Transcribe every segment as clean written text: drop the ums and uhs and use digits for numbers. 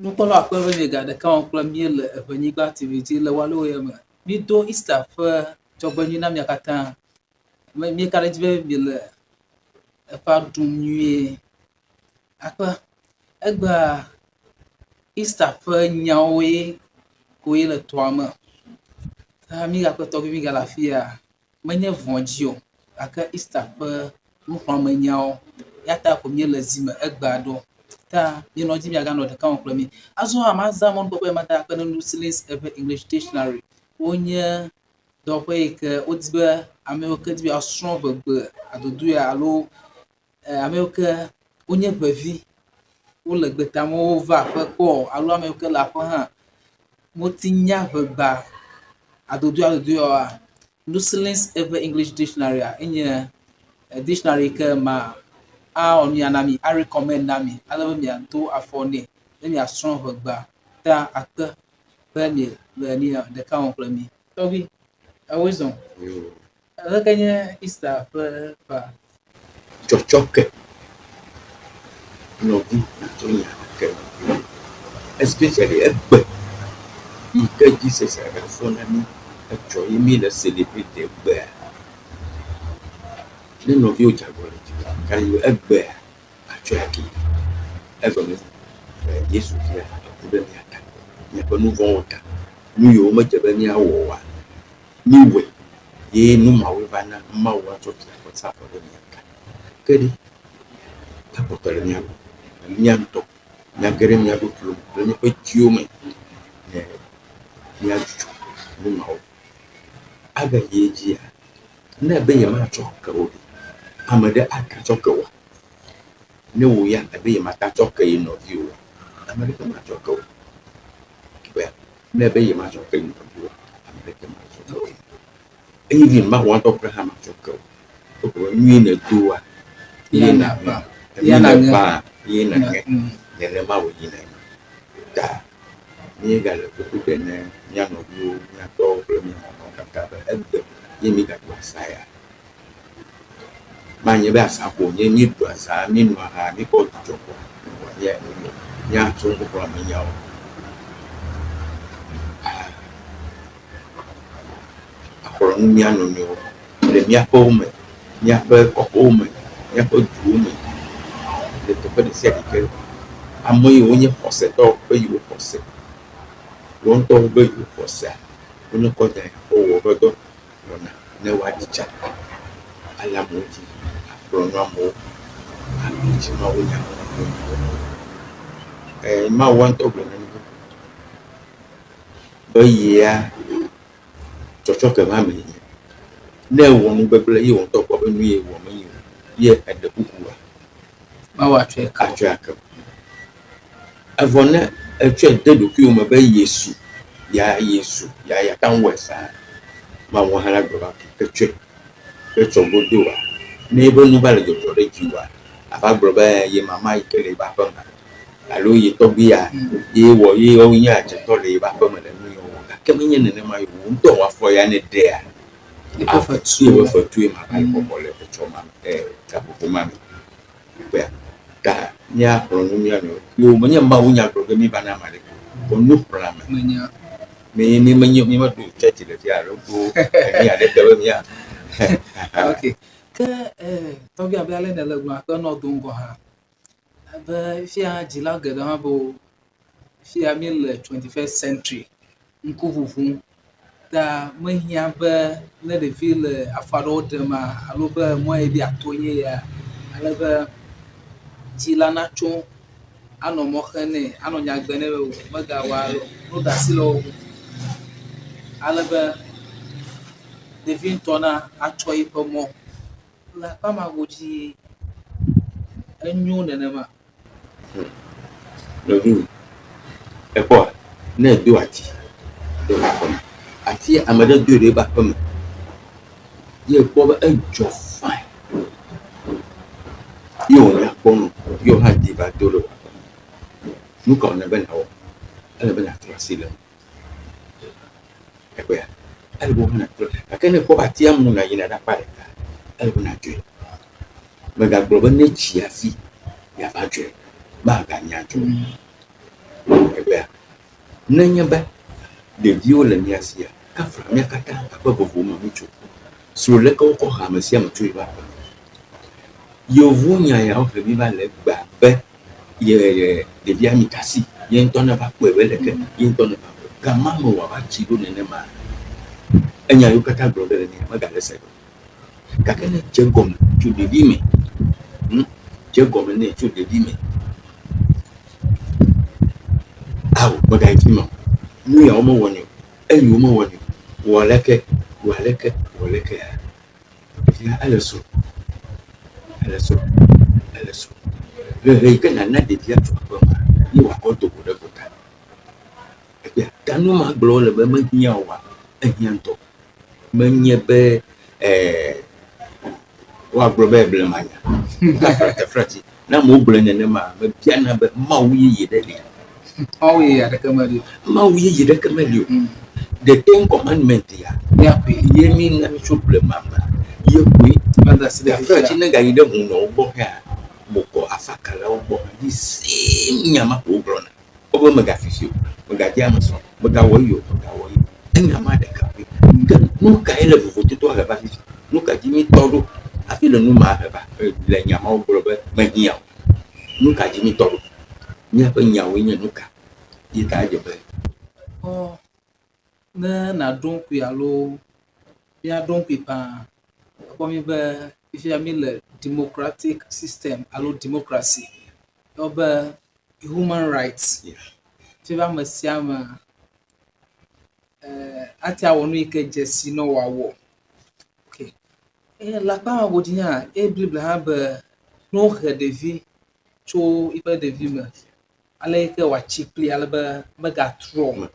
nukpɔla akpe be mi ga ɖeka wɔm kple mi le Eʋenyigba TV dzi le walo ye me. Mi do Easter ƒe dzɔgbenyui na mia katã. Mi ka ɖe dzi be mi le eƒea ɖum nyuie. Akpe egbea Easter ƒe nyawoe koe le toa me. Mi gakpe tɔgbi mi ga le afi ya menye vɔ̃dzi o gake Easter ƒe nuxlɔ̃ame nyawo ya ta ko mi le zi me egbea ɖo. Ta mi nɔ dzi mi aganɔ ɖeka wɔm kple mi. Azɔ amaza mɔnukpɔkpɔ ma da akpe ne Nusilins Eʋe English Dictionary. Wonye dɔwɔƒe yi ke wodi be ame yiwo ke di be asrɔ̃ vegbe adodo ya alo ame yiwo ke wonye ʋevi wole gbe tam wova aƒe kpɔ alo ame yiwo ke le aƒe hã Ŋutinya ʋegba adodo yawoa. Nusilins Eʋe English Dictionary enye dictionary ke ma awɔ nuya na mi, a recommend na mi, ale be miado afɔ nɛ ne miasrɔ̃ ʋegba. Ta akpe be mi le ni ɖeka wɔm kple mi. Tɔgbi, ewoe zɔ. Leke nye Easter ƒe fa? Tsɔtsɔke. Nɔvi natsɔ nya ke. Especially egbe. Yi ke Jesus agafɔ na mi etsɔ ye mi le celebrate egbea. Ne nɔviwo dze agbɔ le dzi kali egbea atsɔ yake. Egɔme Yesu fia eku ɖe mia ta. Miaƒe nu vɔ̃wo ta. Nu yiwo medze be miawɔ oa. Miwɔe. Ye nu mawo va na Mawu atsɔ fia kɔ sa afɔ ɖe mia ta. Ke ɖi ekpɔtɔ le mia gbɔ. Mia ŋutɔ miage ɖe mia ɖokuiwo le miaƒe dziwo me. Miadzudzɔ nu mawo. Aga yi dzia ne be yematsɔ ke o ɖi. Ame ɖe agatsɔ ke o. Ne wo ya ebe yematatsɔ ke ye nɔviwo. Ame ɖeke matsɔ ke o. Ne be yematsɔ ke ye nɔviwo. Ame ɖeke matsɔ ke o. Even Mawu ŋutɔ kple hã matsɔ ke o. Nui ne doa ye na ba. Ye na ba. Ye na ŋe. Nenema wo yina ema. Ta mi gale kuku ɖe ne mia nɔviwo miatɔwo kple mia mamãwo katã be egbe ye mi gaɖu asa ya. Manye be asa ko nye mi ɖu asa mi nu aha mi kɔ dzidzɔ kɔ. Ye miatsɔ ŋkuƒoa me nyawo. Akplɔ nu mia nɔnɔewo le miaƒewo me, miaƒe kɔƒewo me, miaƒe duwo me. Le teƒe ɖe sia ɖe ke ame yiwo nye xɔsetɔwo ƒe yiwo xɔse. Wɔntɔwo be yiwo xɔsea wonye kɔ da wowɔ ƒe dɔ wɔna ne woaditsa. Ale amewo dzi akplɔ nu amewo abidzi mawo nya. Mawu ŋutɔ gblɔ na mi be yea tsɔtsɔke ma me nye. Ne wɔ nu gbegble ye wɔ ŋutɔ kpɔ be nu ye wɔ menye o. Ye eɖe kukua. Mawu atsɔe ake. Evɔ ne etsɔe de ɖokuiwo me be Yesu ya ta ŋwɔe saa. Mawu hã la gblɔ va ke tsɔe. Ke tsɔ godoa. Ne ebe nu va le dzɔdzɔ ɖe dziwoa ava gblɔ be ye mama yi ke le eba ƒe me. Alo ye tɔgbia ye wɔ ye wo nye adzetɔ le eba ƒe me le nu yɔ. Gake menye nenema ye wo ŋutɔ wɔ afɔ ya ne ɖea. Ye fetue ma va le bɔbɔ le etsɔ ma gaƒoƒo ma me. Ta miakplɔ nu mia nɔ. Yo menye Mawu nya gblɔ be mi va na ame ɖeke. Ko nu ƒlame. Mi menye mi meɖo church le fia alo go mi aɖe te be mia. Okay. Ke tɔgbi abe ale ne le gblɔ akpe nɔ do ŋgɔ hã. Be fia dzila geɖe hã be fia mi le 21st century ŋku ʋuʋum. Ta mehiã be ne ɖevi le afɔ aɖewo ɖema alo be mɔ ye be ato nye ya. Ale be dzila natso anɔ mɔ xe nɛ, anɔ nyagbe nɛ be megawɔ no ɖe asi le wo ŋu. Ale be ɖevi ŋutɔ na atsɔ yiƒe mɔ. Le akpa ma godzi enyo nenema. Nɔvi ekpɔa ne do ati do aƒeme. Ati ame ɖe do ɖe eba aƒeme. Ye kpɔ be edzɔ fine. Ye wònya kpɔ no. Ye wò hã di va do le aƒeme. Nu ka wòne be nawɔ? Ele be natrɔ asi le ŋu. Ekpɔa ele be wòhã natrɔ. Gake ne kpɔ be atia mu na yina ɖe akpa ɖeka. Ele be nadzɔe. Megagblɔ be ne tsi afi yava dzɔe. Maganya dzɔ. Eʋea. Nenye be ɖeviwo le mia sia, kafla mia katã aƒe vovovo me ŋutsu. Sro leke wokɔ ha ame sia ame tso yiƒe aƒe. Yevu nya yawo he mi va le gba be ɖevia mi kasi, ye ŋutɔ neva kpɔe be leke, ye ŋutɔ neva kpɔe. Gama me wòava tsi ɖo nenema. Enya yiwo katã gblɔ ge le nia megale se ɖo. Gake ne dze gɔme tso ɖevi me, dze gɔme nɛ tso ɖevi me, awo megayi fi me o. Nu yawo mewɔnɛ o, eyiwo mewɔnɛ o. Wɔ leke, ɖevia ele sro. Le ɣe yi ke nana ɖevia tso aƒe me, ye wòakɔ do go ɖe gota. Eʋea, ta nu ma gblɔ le be mehiã oa, ehiã ŋutɔ. Menye be woagblɔ be blemanya. Kafla tefrati. Ne amewo gblɔe nenema, mebiana be Mawu yeye ɖe li. Mawu yeye aɖeke meli o. Mawu yeye ɖeke meli o. The 10 commandment ya, ye mi na mi tso blema me. Ye koe. Tefrati ne gayi ɖe hunɔwo gbɔ hã, mokɔ afakalawo gbɔ. The same nya ma ko gblɔna. Wobe megafifi o, megadi ame srɔ̃, megawɔ yi o. Enya ma ɖeka koe. Nu kae le vovototo he va fifi? Nu ka dzi mi tɔ ɖo hafi le nu ma he va le nya mawo gblɔ be mehiã o. Nu ka dzi mi tɔ ɖo? Míaƒe nyawoe nye nu ka? Ye ta dze be ne naɖo ŋkui alo míaɖo ŋkui paa, ekpɔ mi be fifia mi le democratic system alo democracy, yɔ be human rights. Fifia ame sia ame ate awɔ nu yi ke dze si ne wòawɔ. Le akpa ma godzi hã, eblible hã be ne wohe ɖevi tso yiƒe ɖevi me, ale yi ke wòatsi kpli ale be megatrɔ.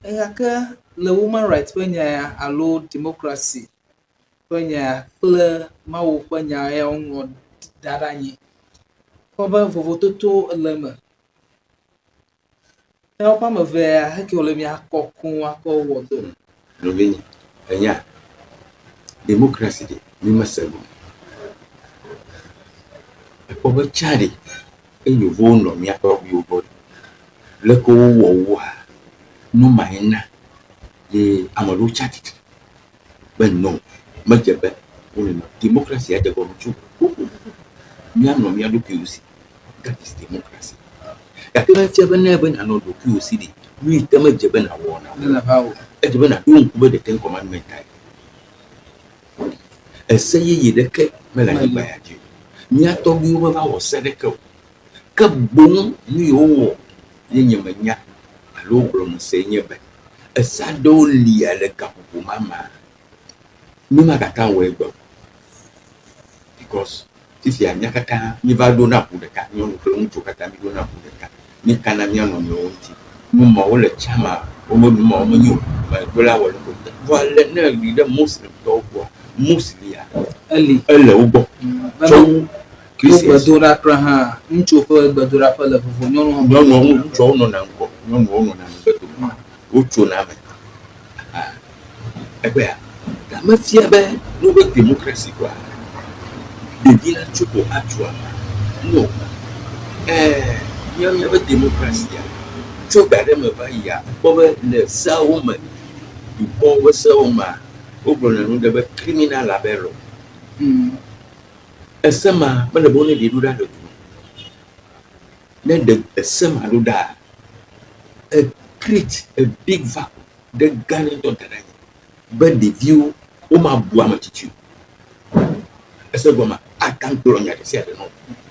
Gake le human rights ƒe nya ya alo democracy ƒe nya kple Mawu ƒe nya ya woŋlɔ da ɖe anyi. Kpɔ be vovototo le me. Eƒe ame eve ya, heke wòle mia kɔkɔm akɔ wɔ dɔ. Nɔvinye, enya democracy de mi mese gɔme. Ekpɔ be tsã ɖe eyevuwo nɔ miaƒe viwo gbɔ. Leke wowɔ woa, nu mae na ye ame ɖewo tsi atsitre be no, medze be wole nɔ democracy adze gɔme tso míanɔ mía ɖokuiwo si. That is democracy. Gake efia be ne be nanɔ ɖokuiwo si ɖi, nu yi ke medze be nawɔ na. Edze be naɖo ŋku be the 10 commandment ae. Ese yeye ɖeke mele anyigba ya dzi o. Mía tɔgbuiwo meva wɔ se ɖeke o. Ke boŋ nu yiwo wɔ ye nye menya alo gblɔ mese nye be ese aɖewo lia le gaƒoƒo ma me. Mi magata wɔ egbe o. Because fifia mía katã mi va ɖo na ƒu ɖeka, nyɔnu kple ŋutsu katã mi ɖo na ƒu ɖeka. Mi kana mía nɔnɔewo ŋuti. Nu mawo le tsama, nu mawo menyo o. Megblɔ la wɔ le ƒo. Vɔ le ne li ɖe Muslimtɔwo gbɔa, Muslia ele wo gbɔ. Tso gbedoɖaƒe hã, ŋutsu ƒe gbedoɖaƒe le vovo, nyɔnuwo ŋutsuwo nɔna ŋgɔ, nyɔnuwo nɔna ŋgɔ, wotso na me. Eʋea, game fia be no be democracy kɔa, ɖevi la tso ko atso ama. No, míaƒe democracy ya, tso gba ɖe me va yia, kpɔ be le seawo me, dukɔwo ƒe seawo mea, wogblɔna nu ɖe be criminal label. Ese ma mele be wone ɖe ɖo ɖa ɖe du. Ne ɖe ese ma ɖo ɖa, create a big vacuum ɖe gã ŋutɔ da ɖe anyi be ɖeviwo womabu ame tsitsiwo. Ese gɔmea ate ŋu kplɔ nya ɖe sia ɖe nɔ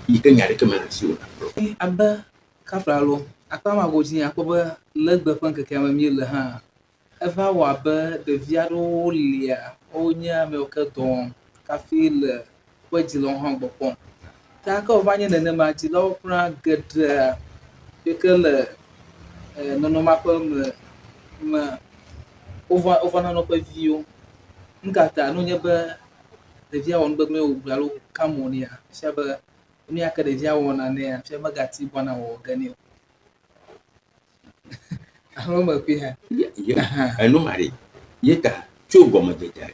yi ke nya ɖeke mele si o na kplɔ. Abe kafla alo akpa ma godzi akpɔ be legbe ƒe ŋkekea me mi le hã, eva wɔ abe ɖevi aɖewo lia, wonye ame yiwo ke dɔ wɔm kafi le ƒe dzilawo hã gbɔ kpɔm. Gake wòva nye nenema, dzilawo kura geɖea yi ke le nɔnɔma ƒe me wova na woƒe viwo. Nugata no nye be ɖevia wɔ nugbegble wògblɔ alo kamɔ nea, fia be nu ya ke ɖevia wɔna nea, fia megati gbɔna wɔwɔ ge nɛ o. Alo mekui hã. Enu ma ɖe, ye ta tso gɔmedzedzea ɖe.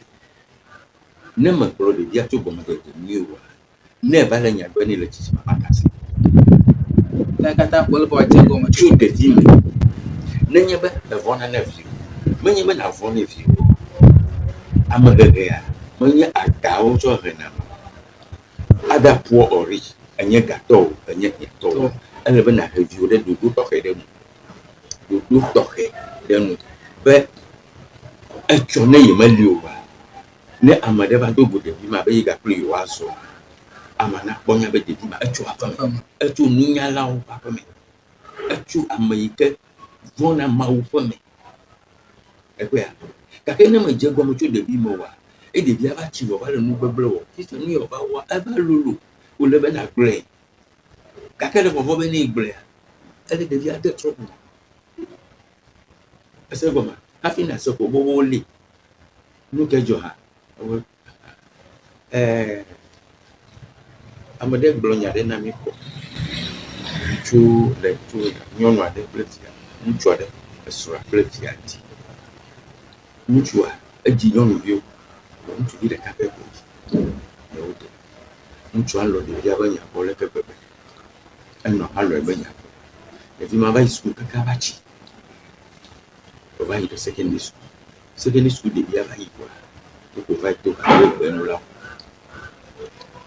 Ne mekplɔ ɖevia tso gɔmedzedze nyuie oa, ne eva le nya gblɔ nɛ le tsitsi ma makasi. na kata kwel bo je go ma tso ɖevi me nenye be evɔ nane vi menye be navɔ ne vi ame hehea menye agawo tsɔ hena ada ƒoa ɔri enye gatɔwo enye hiãtɔwo ele be nahe viwo ɖe ɖoɖo tɔxɛ ɖe nu ɖoɖo tɔxɛ ɖe nu be etsɔ ne yemeli o wa ne ame ɖe va do go ɖevi ma be yi gakple yewoazɔ ama nakpɔ nya be ɖevi ma etso aƒe me etso nunyalawo ƒe aƒe me etso ame yi ke vɔna Mawu ƒe me eƒea gake ne medze gɔme tso ɖevi me wa e ɖevia va tsi vɔ va le nu gbegblẽ wɔ fisa nu yɔ va wɔ eva lolo wòle be nagblɔe gake le vɔvɔ be ne gblɔea ele ɖevia de trɔbu ese gɔme hafi nase ko bobo li nu ke dzɔ hã ame ɖe gblɔ nya ɖe na mi kɔ tso nyɔnu aɖe kple via ŋutsu aɖe esrɔ̃a kple via di ŋutsua edzi nyɔnuviwo ŋutsuvi ɖeka ƒe ko le wo dome ŋutsua lɔ ɖevia be nya kpɔ leke gbegbe enɔ alɔe be nya kpɔ ɖevi ma va yi sukulu kaka va tsi va yi ɖe secondary school ɖevia va yi kɔa toko va yi to alo gbenu la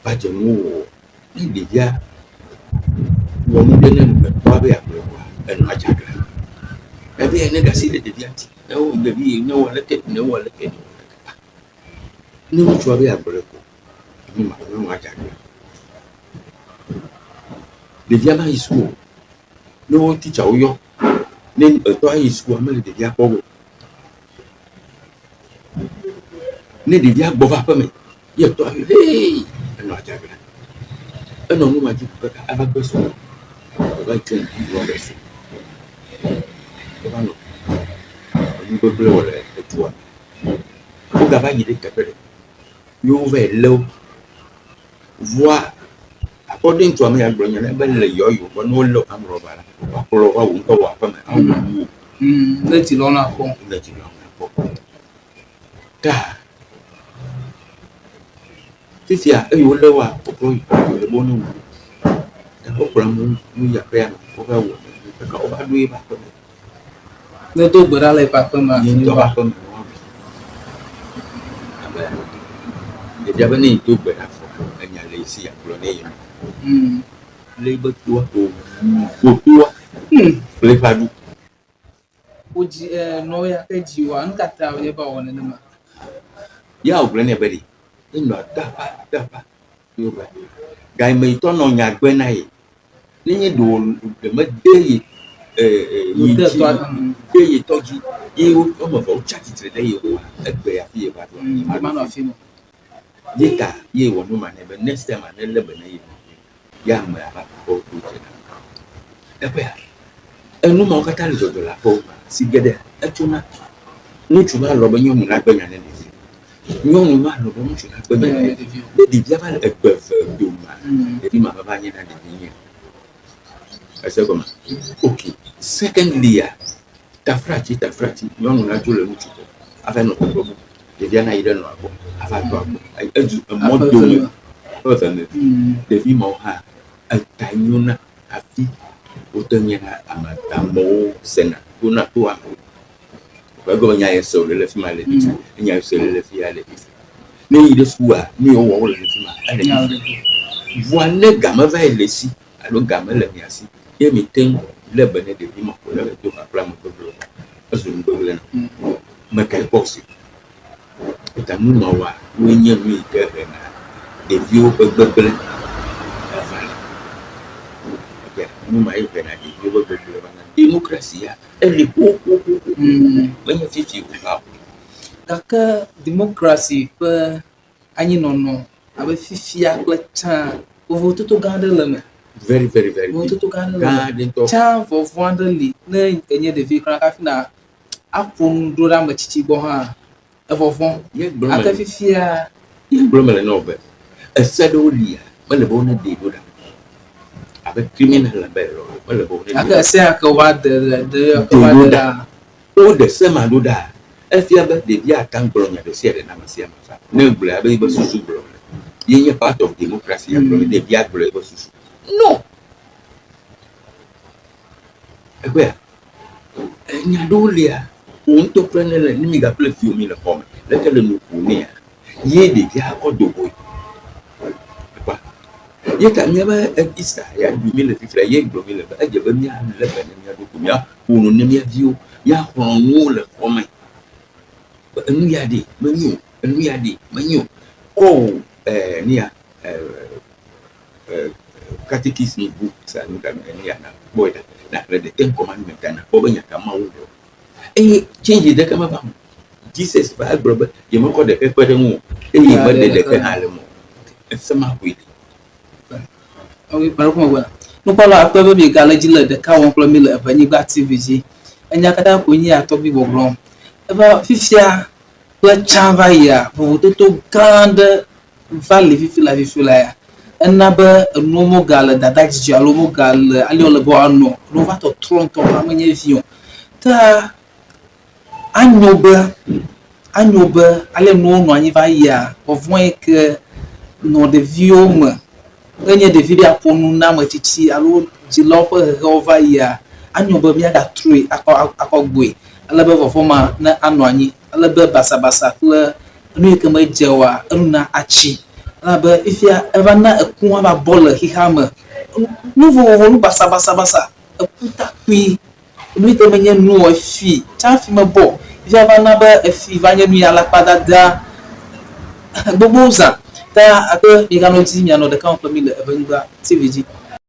va dze nuwo wɔ ne ɖevia wɔ nu ɖe ne etɔa be agblɔ kɔa enɔ adzagla ebe ne gasi le ɖevia ti ne wo ɖevi ne wɔ leke ne ŋutsua be agblɔ ko nu ma ne wɔ adzagla ɖevia ma yi sukulu ne wo titsawo yɔ ne etɔa yi sukulu ame le ɖevia kpɔ o ne ɖevia gbɔ va aƒe me ye etɔa yɔ hee enɔ adzagla enɔ nu ma dzi kaka ava gbe so eva tso nua ɖe so eva nɔ nu gbegblẽ wɔ le etua wo gava yi ɖe teƒe ɖe ye wo va yi lé wo voa according to ame ya gblɔ nya ne be le yɔyɔ be ne wolé amrɔba la wakplɔ va wo ŋutɔ wɔ aƒe me awu wo le tsi lɔ na kpɔ le tsi lɔ na kpɔ ta fifia eye wolé wa wokplɔ yi le bo ne wu wokplɔ nu yi aƒea me wova wɔ kaka wova ɖo ye va aƒe me ne do gbe ɖa le eƒe aƒe me ye ŋutɔ va aƒe me abe ɖevia be ne yi do gbe ɖa fɔ enya le esi agblɔ ne ye le yibe toa wòtoa kple va ɖu wo dzi nɔ ya ke dzi wa nu katã ye va wɔ nenema ya wògblɔ nɛ be ɖi enɔ dapa yo be gayimeyitɔ nɔ nya gbe na ye nenye ɖe me de ye yi dzi de ye tɔ dzi ye wɔme eve wotsi atsitre ɖe ye o egbe afi ye va ɖo ma nɔ afi me ye ta ye wɔ nu ma ne be next time ane lé be ne ye ya ame ava kpɔ to dze na eƒea enu mawo katã le dzɔdzɔ le aƒewo si geɖe etsona ŋutsu ma lɔ be nyɔnu la gbe nya ne ɖevi nyɔnu ma lɔ be ŋutsu la gbe nya ne ɖevi ne ɖevia va le egbe ve dome ɖevi ma va nye na ɖevi nye ese gɔme ok secondly tafrati nyɔnu la dzo le ŋutsu gbɔ ava nɔ teƒe bu ɖevia na yi ɖe nɔa gbɔ ava do agbo edu emɔ dome eve me ɖevi mawo hã eta nyo na hafi wote nye na amewo sena tona to amewo egɔme nya ye se wòle le fi ma le enya ye se le fi ya le fi ne yi ɖe sukua nu yiwo wɔwo le fi ma ele fi voa ne game va yi le si alo game le mia si ye mi te le be ne ɖevi ma ko le do kakla me gbegblẽ ezu nu gbegblẽ na mekae kpɔ si eta nu mawoa woe nye nu yi ke hena ɖeviwo ƒe gbegblẽ eva le nu ma yi hena ɖeviwo ƒe gbegblẽ va na demokrasia eli ƒoƒoƒo menye fifi o gake demokrasi ƒe anyinɔnɔ abe fifia kple tsã vovototo gã aɖe le me very vovototo gã aɖe le me tsã vɔvɔ aɖe li ne enye ɖevi kura kafi na aƒo nu ɖo ɖe ame tsitsi gbɔ hã evɔvɔ ake fifia ye gblɔ mele na wo be ese ɖewo lia mele be wone ɖe ɖo ɖa abe criminal abe mele be wone ɖe ake ese ake wa de ɖa woɖe se ma ɖo ɖa efia be ɖevia ata gblɔ nya ɖe sia ɖe na ame sia ame fa ne gblɔe abe yibe susu gblɔ ye nye part of democracy ya gblɔ ɖevia gblɔ yibe susu no Eʋea, nya ɖewo lia, wò ŋutɔ kple ne le nimi gakple fiwo mi le xɔ me, leke le nu ƒo nea, ye ɖevia akɔ do goe. Ekpɔa, ye ta míabe Easter ya ɖu mi le fifia, ye gblɔ mi le be edze be míalé be ne mía ɖokui, míaƒo nu ne mía viwo, míaxlɔ nuwo le xɔ me. Enu ya ɖi menyo, enu ya ɖi menyo. Kɔ nia catechism book sa nu ka ni ya na boy na the 10 commandments na ko be nyaka mawu do. Change de kama ba. Jesus ba gblɔ be ye mekɔ ɖeke kpe ɖe ŋu eye mede ɖeke hã le mo. Esema koe. Owi paroko mo. Nukpɔla akpe be mi gale dzi le ɖeka wɔm kple mi le Eʋenyigba TV dzi. Enya katã ko nyi atɔ bi gbɔgblɔm. Eva fifia kple tsã va yia, vovototo gã aɖe va le fifi la ya. Ena be enuwo mo gale dada dzidzi alo mo gale ali ole be woanɔ. Enuwo va tɔtrɔ ŋutɔ ba menye vi o. Ta anyo be ale nuwo nɔ anyi va yia, vɔvɔ̃ yi ke nɔ ɖeviwo me. Enye ɖevi ɖe aƒo nu na ame tsitsi alo dzilawo ƒe hehewo va yia, anyo be míagatrɔe akɔ gboe. Ale be vɔvɔ̃ ma ne anɔ anyi, ale be basabasa kple nu yi ke medze oa, enu na atsi. Ale be ifia eva na eku va bɔ le xixa me. Nu vovovo, nu basabasa, eku takpui, nu yi ke menye nu o efi, tsafi me bɔ. Ifia va na be efi va nye nu ya lakpa dada gbogbo zã. Ta akpe mi ganɔ dzi mianɔ ɖeka kple mi le Eʋenyigba TV dzi.